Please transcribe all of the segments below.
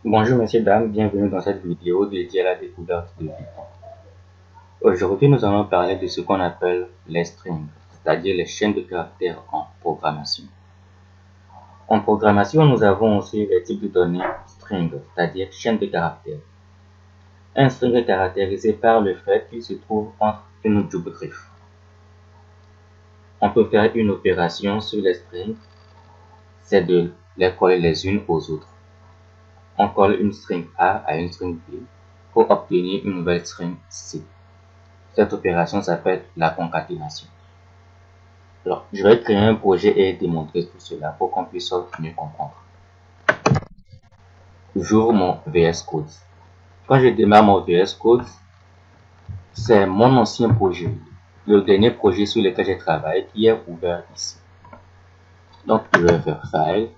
Bonjour messieurs, dames, bienvenue dans cette vidéo dédiée à la découverte de Python. Aujourd'hui, nous allons parler de ce qu'on appelle les strings, c'est-à-dire les chaînes de caractères en programmation. En programmation, nous avons aussi les types de données string, c'est-à-dire chaînes de caractères. Un string est caractérisé par le fait qu'il se trouve entre une double griffe. On peut faire une opération sur les strings, c'est de les coller les unes aux autres. On colle une string A à une string B pour obtenir une nouvelle string C. Cette opération s'appelle la concaténation. Alors, je vais créer un projet et démontrer tout cela pour qu'on puisse mieux comprendre. J'ouvre mon VS Code. Quand je démarre mon VS Code, c'est mon ancien projet, le dernier projet sur lequel j'ai travaillé qui est ouvert ici. Donc, je vais faire File,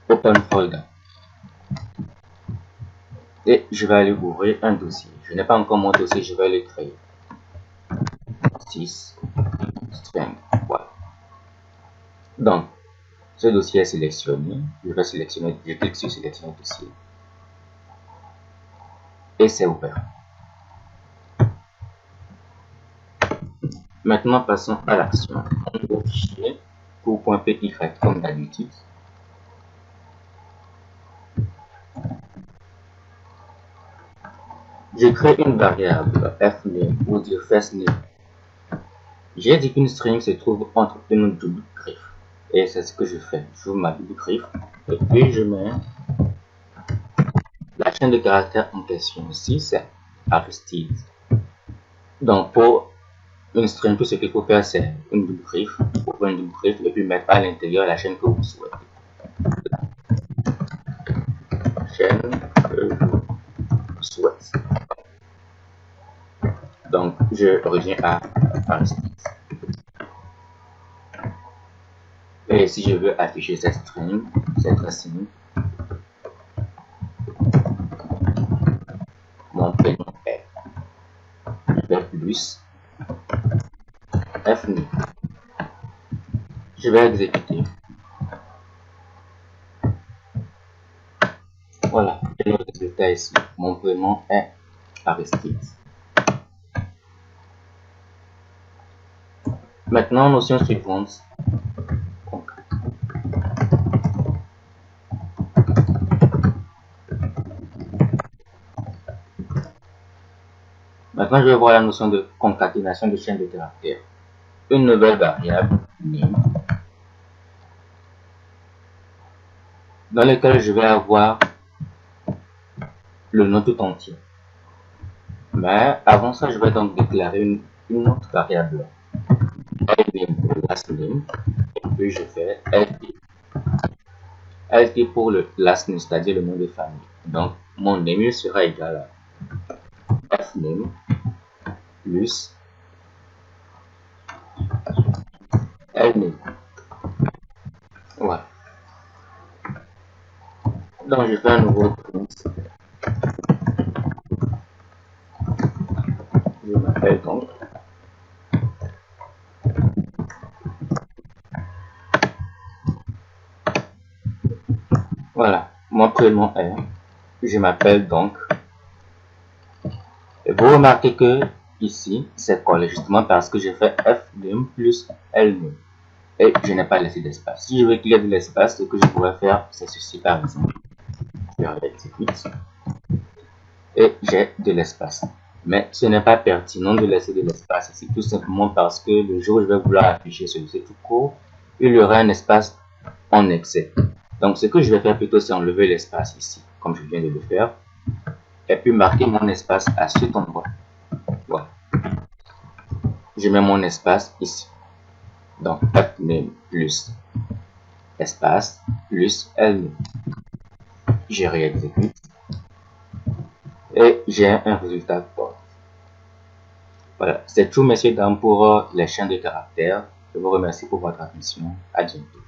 Open Folder. Et je vais aller ouvrir un dossier. Je n'ai pas encore mon dossier, je vais le créer. 6 string. Voilà. Donc, ce dossier est sélectionné. Je vais sélectionner, je clique sur sélectionner dossier. Et c'est ouvert. Maintenant, passons à l'action. Un nouveau fichier pour .py comme d'habitude. Je crée une variable fname ou dire firstName. J'ai dit qu'une string se trouve entre une double griffe. Et c'est ce que je fais. J'ouvre ma double griffe et puis je mets la chaîne de caractères en question ici, c'est Aristide. Donc pour une string, tout ce qu'il faut faire, c'est une double griffe, ouvrir une double griffe et puis mettre à l'intérieur la chaîne que vous souhaitez. La chaîne que vous souhaitez. Donc, je reviens à Aristide. Et si je veux afficher cette string, c'est très simple. Mon prénom est plus fname. Je vais exécuter. Voilà, et le résultat ici. Mon prénom est Aristide. Maintenant, notion suivante. Maintenant, je vais voir la notion de concaténation de chaînes de caractères. Une nouvelle variable name dans laquelle je vais avoir le nom tout entier. Mais avant ça, je vais donc déclarer une autre variable. LName pour le last name. Et puis je fais LT. LT pour le last name, c'est-à-dire le nom de famille. Donc, mon name sera égal à fname plus LName. Voilà. Donc, je fais un nouveau print. Je m'appelle donc. Voilà, mon prénom est. Je m'appelle donc. Et vous remarquez que ici, c'est collé justement parce que j'ai fait fname plus lname. Et je n'ai pas laissé d'espace. Si je veux qu'il y ait de l'espace, ce que je pourrais faire, c'est ceci par exemple. Je l'exécute. Et j'ai de l'espace. Mais ce n'est pas pertinent de laisser de l'espace ici, tout simplement parce que le jour où je vais vouloir afficher celui-ci tout court, il y aura un espace en excès. Donc ce que je vais faire plutôt, c'est enlever l'espace ici, comme je viens de le faire, et puis marquer mon espace à cet endroit. Voilà. Je mets mon espace ici. Donc fname plus espace plus lname. Je réexécute et j'ai un résultat fort. Voilà, c'est tout messieurs dames pour les chaînes de caractères. Je vous remercie pour votre attention. À bientôt.